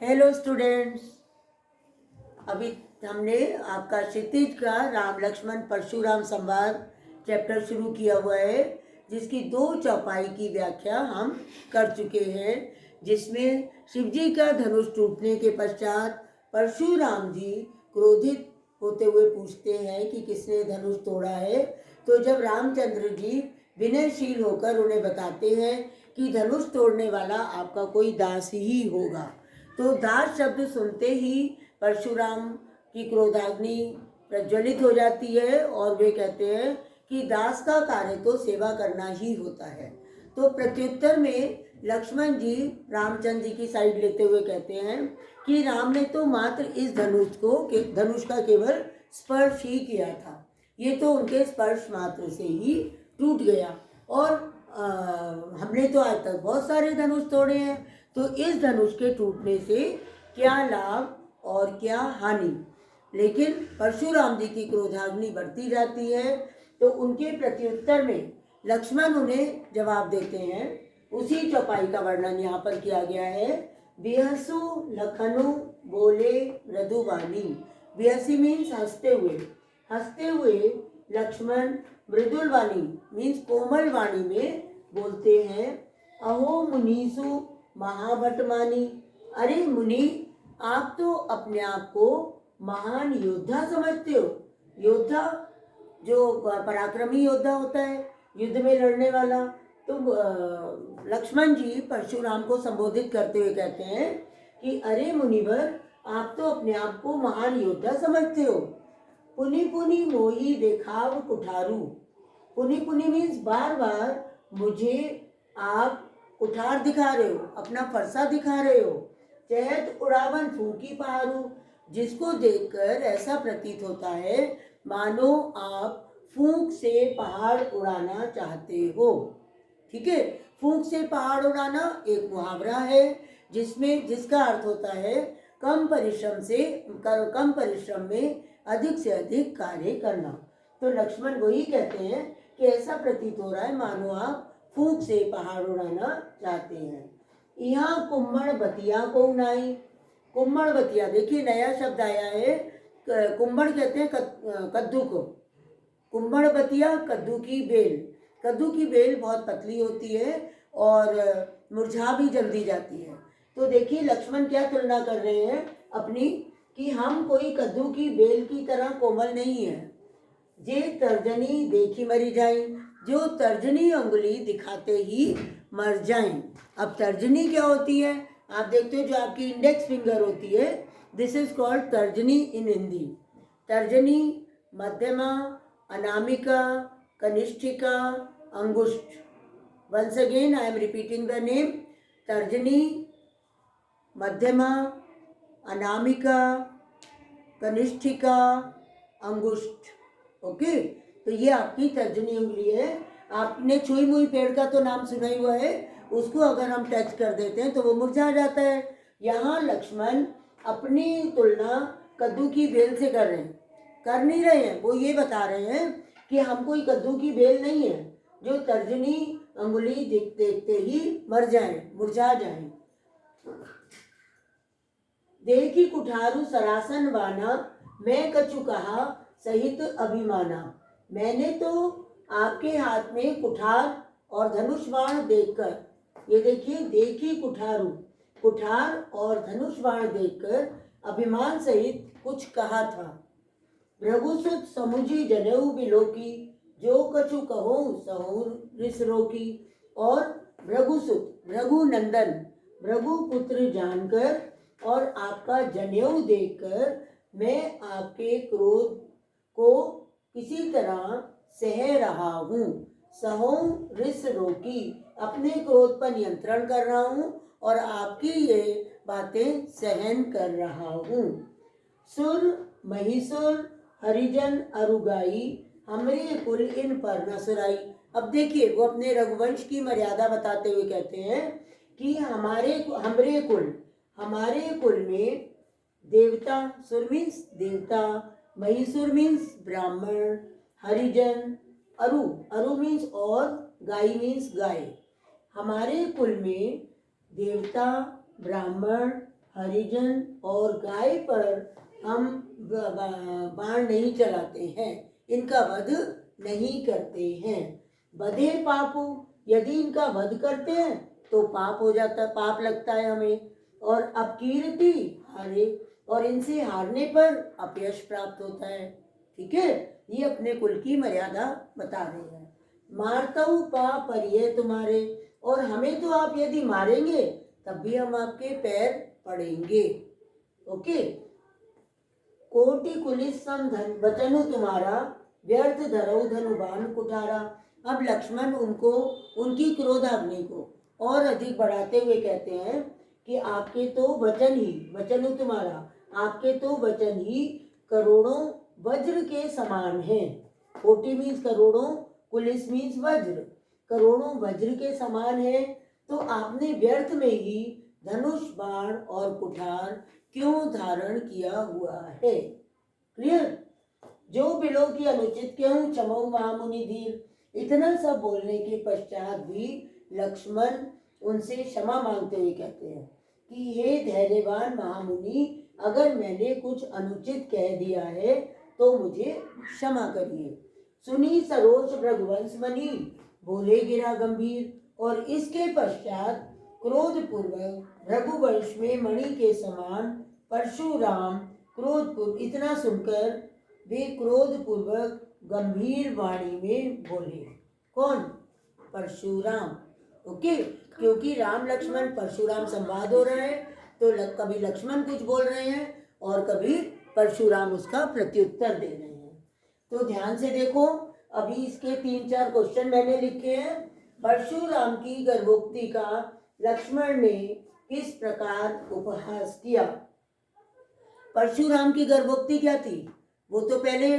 Hello students. अभी हमने आपका क्षितिज का राम लक्ष्मण परशुराम संवाद चैप्टर शुरू किया हुआ है, जिसकी 2 चौपाई की व्याख्या हम कर चुके हैं, जिसमें शिवजी का धनुष टूटने के पश्चात परशुराम जी क्रोधित होते हुए पूछते हैं कि किसने धनुष तोड़ा है। तो जब रामचंद्र जी विनयशील होकर उन्हें बताते हैं कि धनुष तोड़ने वाला आपका कोई दास ही होगा, तो दास शब्द सुनते ही परशुराम की क्रोधाग्नि प्रज्वलित हो जाती है और वे कहते हैं कि दास का कार्य तो सेवा करना ही होता है। तो प्रत्युत्तर में लक्ष्मण जी रामचंद्र जी की साइड लेते हुए कहते हैं कि राम ने तो मात्र इस धनुष का केवल स्पर्श ही किया था, ये तो उनके स्पर्श मात्र से ही टूट गया और हमने तो आज तक बहुत सारे धनुष तोड़े हैं, तो इस धनुष के टूटने से क्या लाभ और क्या हानि। लेकिन परशुराम जी की क्रोधाग्नि बढ़ती जाती है, तो उनके प्रत्युत्तर में लक्ष्मण उन्हें जवाब देते हैं। उसी चौपाई का वर्णन यहाँ पर किया गया है। बिहसु लखनु बोले मृदुवाणी। बिहसी मीन्स हंसते हुए लक्ष्मण मृदुल वाणी मीन्स कोमल वाणी में बोलते हैं। अहो मुनीसु महाभटमानी। अरे मुनि, आप तो अपने आप को महान योद्धा समझते हो। योद्धा जो पराक्रमी योद्धा होता है, युद्ध में लड़ने वाला। तो लक्ष्मण जी परशुराम को संबोधित करते हुए कहते हैं कि अरे मुनिवर, आप तो अपने आप को महान योद्धा समझते हो। पुनि पुनि मोही देखाव कुठारू। पुनि पुनि मीन्स बार बार मुझे आप कुठार दिखा रहे हो, अपना फरसा दिखा रहे हो। चहत उड़ावन फूकी पहाड़ू। जिसको देखकर ऐसा प्रतीत होता है मानो आप फूंक से पहाड़ उड़ाना चाहते हो। ठीक है, फूंक से पहाड़ उड़ाना एक मुहावरा है, जिसका अर्थ होता है कम परिश्रम में अधिक से अधिक कार्य करना। तो लक्ष्मण वही कहते हैं कि ऐसा प्रतीत हो रहा है मानो आप फूंक से पहाड़ उड़ाना चाहते हैं। यहाँ कुम्मड़ बतिया को उनाई। कुम्मड़ बतिया, देखिए नया शब्द आया है। कुम्मड़ कहते हैं कद्दू को। कुम्मड़ बतिया कद्दू की बेल। कद्दू की बेल बहुत पतली होती है और मुरझा भी जल्दी जाती है। तो देखिए लक्ष्मण क्या तुलना कर रहे हैं अपनी, कि हम कोई कद्दू की बेल की तरह कोमल नहीं है। जे तर्जनी देखी मरी जाए, जो तर्जनी उंगली दिखाते ही मर जाएं। अब तर्जनी क्या होती है? आप देखते हो जो आपकी इंडेक्स फिंगर होती है, दिस इज कॉल्ड तर्जनी इन हिंदी। तर्जनी, मध्यमा, अनामिका, कनिष्ठिका, अंगुष्ठ। Once again I am repeating the name. तर्जनी, मध्यमा, अनामिका, कनिष्ठिका, अंगुष्ठ। ओके, तो ये आपकी तर्जनी उंगली है। आपने छुई मुई पेड़ का तो नाम सुना ही हुआ है, उसको अगर हम टच कर देते हैं तो वो मुरझा जाता है। यहाँ लक्ष्मण अपनी तुलना कद्दू की बेल से कर रहे हैं, कर नहीं रहे हैं। वो ये बता रहे हैं कि हम कोई कद्दू की बेल नहीं है जो तर्जनी अंगुली देखते ही मर जाए, मुरझा जाए। देखी कुठारू सरासन वाना, मैं कछु कहा सहित अभिमाना। मैंने तो आपके हाथ में कुठार और धनुष बाण देखकर, ये देखिए, देखी कुठारू, कुठार और धनुष बाण देखकर अभिमान सहित कुछ कहा था। भृगुसुत समुझी जनेऊ बिलोकी, जो कछु कहो सहु रिस रोकी। और भृगुसुत, भृगु नंदन, भृगु पुत्र जानकर और आपका जनेऊ देखकर मैं आपके क्रोध को किसी तरह सह रहा हूँ। सहु रिस रोकी, अपने क्रोध पर नियंत्रण कर रहा हूँ और आपकी ये बातें सहन कर रहा हूँ। सुर महिसुर हरिजन अरुगाई, हमरे कुल इन पर न सुराई। अब देखिए वो अपने रघुवंश की मर्यादा बताते हुए कहते हैं कि हमरे कुल में देवता, सुर मीन्स देवता, महिसुर मीन्स ब्राह्मण, हरिजन, अरु मीन्स और, गाय मीन्स गाय। हमारे कुल में देवता, ब्राह्मण, हरिजन और गाय पर हम बाण नहीं चलाते हैं, इनका वध नहीं करते हैं। वधे पापो, यदि इनका वध करते हैं तो पाप हो जाता, पाप लगता है हमें। और अपकीर्ति, हारे, और इनसे हारने पर अपयश प्राप्त होता है। ठीक है, ये अपने कुल की मर्यादा बता रहे हैं। मारताऊ पा परिये तुम्हारे, और हमें तो आप यदि मारेंगे तब भी हम आपके पैर पड़ेंगे। ओके। कोटि कुलिस सम धन वचनु तुम्हारा, व्यर्थ धरऊ धनुबान कुठारा। अब लक्ष्मण उनको, उनकी क्रोधाग्नि को और अधिक बढ़ाते हुए कहते हैं कि आपके तो वचन ही, वचनु तुम्हारा, आपके तो वचन ही करोड़ों वज्र के समान हैं। कोटि मीन्स करोड़ों, कुलिस मीन्स वज्र, करोड़ों वज्र के समान है। तो आपने व्यर्थ में ही धनुष, बाण और कुठार क्यों धारण किया हुआ है। क्लियर। जो बिलो की अनुचित क्यों क्षमो महामुनि धीर। इतना सब बोलने के पश्चात भी लक्ष्मण उनसे क्षमा मांगते हुए कहते हैं कि हे धैर्यवान महामुनि, अगर मैंने कुछ अनुचित कह दिया है तो मुझे क्षमा करिए। सुनी सरोज रघुवंश मणि, बोले गिरा गंभीर। और इसके पश्चात क्रोध पूर्वक रघुवंश में मणि के समान परशुराम क्रोधपूर्वक, इतना सुनकर वे क्रोध पूर्वक गंभीर वाणी में बोले। कौन? परशुराम। ओके, क्योंकि राम लक्ष्मण परशुराम संवाद हो रहा है, तो कभी लक्ष्मण कुछ बोल रहे हैं और कभी परशुराम उसका प्रत्युत्तर दे रहे हैं। तो ध्यान से देखो, अभी इसके 3-4 क्वेश्चन मैंने लिखे हैं। परशुराम की गर्भोक्ति का लक्ष्मण ने किस प्रकार उपहास किया। परशुराम की गर्भोक्ति क्या थी? वो तो पहले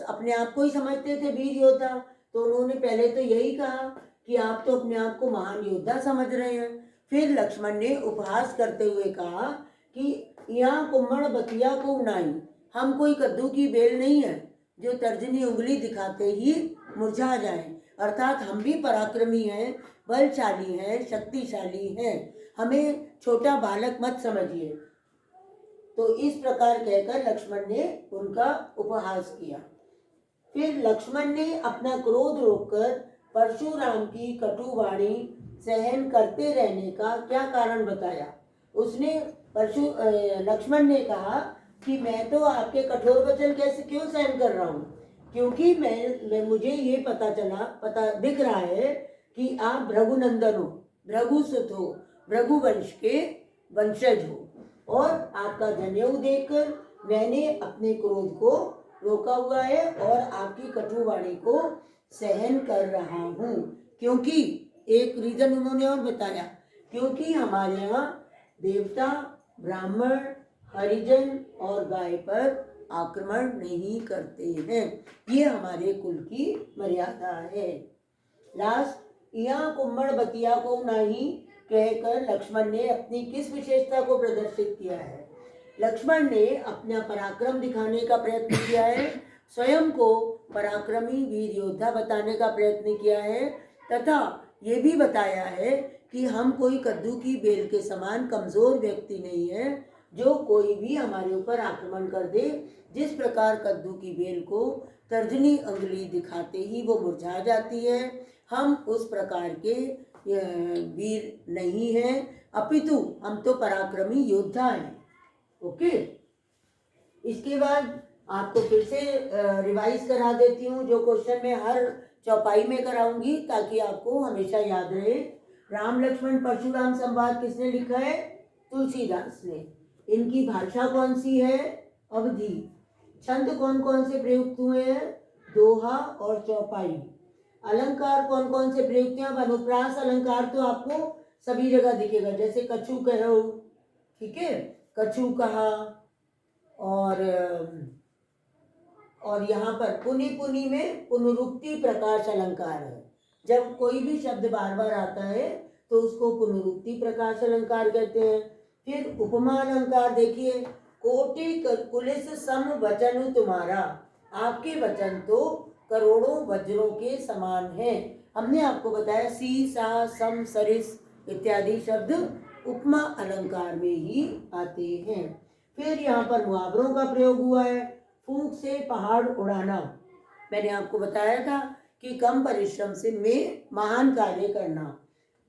अपने आप को ही समझते थे वीर योद्धा, तो उन्होंने पहले तो यही कहा कि आप तो अपने आप को महान योद्धा समझ रहे हैं। फिर लक्ष्मण ने उपहास करते हुए कहा कि यहाँ कुम्मण बतिया को उनाई, हम कोई कद्दू की बेल नहीं है जो तर्जनी उंगली दिखाते ही मुरझा जाए। अर्थात हम भी पराक्रमी हैं, बलशाली हैं, शक्तिशाली हैं, हमें छोटा बालक मत समझिए। तो इस प्रकार कहकर लक्ष्मण ने उनका उपहास किया। फिर लक्ष्मण ने अपना क्रोध रोककर परशुराम की कटुवाणी सहन करते रहने का क्या कारण बताया। उसने लक्ष्मण ने कहा कि मैं तो आपके कठोर वचन कैसे क्यों सहन कर रहा हूँ, क्योंकि मैं मुझे ये पता दिख रहा है कि आप भृगुनंदन हो, भृगुसुत हो, भृगुवंश के वंशज हो, और आपका जनेऊ देखकर मैंने अपने क्रोध को रोका हुआ है और आपकी कटुवाणी को सहन कर रहा हूँ। क्योंकि एक रीजन उन्होंने और बताया, क्योंकि हमारे यहाँ देवता, ब्राह्मण, हरिजन और गाय पर आक्रमण नहीं करते हैं, ये हमारे कुल की मर्यादा है। लास्ट, यहाँ कुम्मण बतिया को नहीं कहकर लक्ष्मण ने अपनी किस विशेषता को प्रदर्शित किया है। लक्ष्मण ने अपना पराक्रम दिखाने का प्रयत्न किया है, स्वयं को पराक्रमी वीर योद्धा बताने का प्रयत्न किया है, तथा ये भी बताया है कि हम कोई कद्दू की बेल के समान कमजोर व्यक्ति नहीं है जो कोई भी हमारे ऊपर आक्रमण कर दे। जिस प्रकार कद्दू की बेल को तर्जनी अंगुली दिखाते ही वो मुरझा जाती है, हम उस प्रकार के वीर नहीं हैं, अपितु हम तो पराक्रमी योद्धा हैं। ओके, इसके बाद आपको फिर से रिवाइज करा देती हूँ जो क्वेश्चन मैं हर चौपाई में कराऊंगी, ताकि आपको हमेशा याद रहे। राम लक्ष्मण परशुराम संवाद किसने लिखा है? तुलसीदास ने। इनकी भाषा कौन सी है? अवधी। छंद कौन कौन से प्रयुक्त हुए हैं? दोहा और चौपाई। अलंकार कौन कौन से प्रयुक्त हैं? अनुप्रास अलंकार तो आपको सभी जगह दिखेगा, जैसे कछु कहो, ठीक है, कछु कहा, और यहाँ पर पुनि पुनि में पुनरुक्ति प्रकाश अलंकार है। जब कोई भी शब्द बार बार आता है तो उसको पुनरुक्ति प्रकाश अलंकार कहते हैं। फिर उपमा अलंकार देखिए, कोटि कुलिस सम वचन तुम्हारा, आपके वचन तो करोड़ों वज्रों के समान हैं। हमने आपको बताया सी, सा, सम, सरिस इत्यादि शब्द उपमा अलंकार में ही आते हैं। फिर यहाँ पर मुहावरों का प्रयोग हुआ है। फूंक से पहाड़ उड़ाना, मैंने आपको बताया था कि कम परिश्रम से में महान कार्य करना।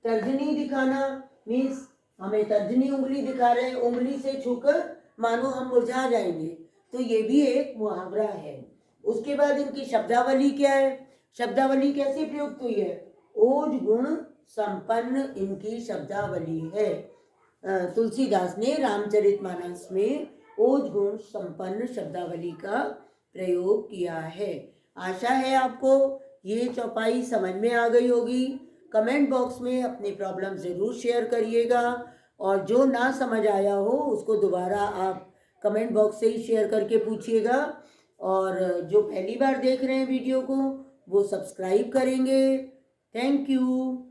तर्जनी दिखाना मीन्स हमें तर्जनी उंगली दिखा रहे हैं, उंगली से छूकर मानो हम मुरझा जाएंगे, तो ये भी एक मुहावरा है। उसके बाद इनकी शब्दावली क्या है, शब्दावली कैसे प्रयुक्त हुई है, ओज गुण संपन्न इनकी शब्दावली है। तुलसीदास ने रामचरितमानस में ओज गुण संपन्न शब्दावली का प्रयोग किया है। आशा है आपको ये चौपाई समझ में आ गई होगी। कमेंट बॉक्स में अपनी प्रॉब्लम ज़रूर शेयर करिएगा, और जो ना समझ आया हो उसको दोबारा आप कमेंट बॉक्स से ही शेयर करके पूछिएगा। और जो पहली बार देख रहे हैं वीडियो को वो सब्सक्राइब करेंगे। Thank you.